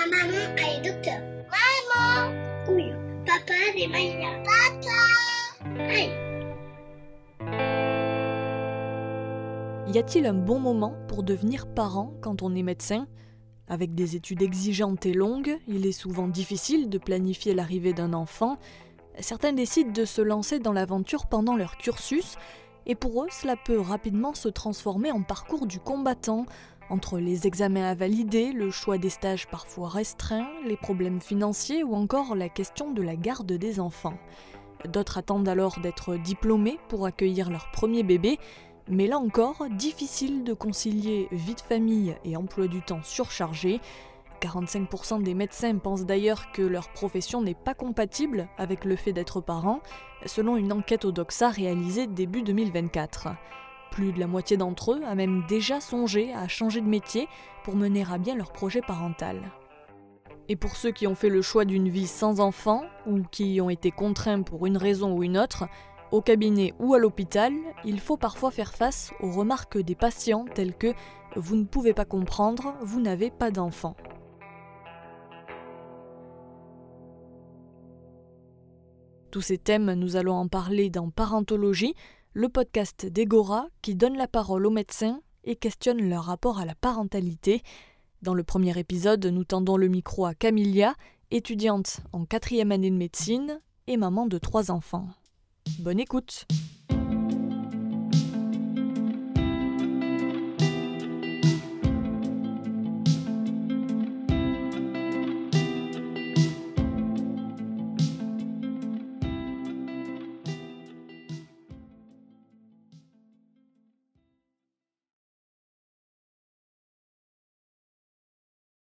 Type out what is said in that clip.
Ma maman, elle est docteur. Maman. Oui. Papa, c'est Maïna. Papa. Aïe. Y a-t-il un bon moment pour devenir parent quand on est médecin ? Avec des études exigeantes et longues, il est souvent difficile de planifier l'arrivée d'un enfant. Certains décident de se lancer dans l'aventure pendant leur cursus, et pour eux, cela peut rapidement se transformer en parcours du combattant, entre les examens à valider, le choix des stages parfois restreints, les problèmes financiers ou encore la question de la garde des enfants. D'autres attendent alors d'être diplômés pour accueillir leur premier bébé, mais là encore, difficile de concilier vie de famille et emploi du temps surchargé. 45% des médecins pensent d'ailleurs que leur profession n'est pas compatible avec le fait d'être parent, selon une enquête au Doxa réalisée début 2024. Plus de la moitié d'entre eux a même déjà songé à changer de métier pour mener à bien leur projet parental. Et pour ceux qui ont fait le choix d'une vie sans enfant, ou qui y ont été contraints pour une raison ou une autre, au cabinet ou à l'hôpital, il faut parfois faire face aux remarques des patients telles que « vous ne pouvez pas comprendre, vous n'avez pas d'enfant ». Tous ces thèmes, nous allons en parler dans Parentologie, le podcast d'Egora qui donne la parole aux médecins et questionne leur rapport à la parentalité. Dans le premier épisode, nous tendons le micro à Camilla, étudiante en 4e année de médecine et maman de 3 enfants. Bonne écoute!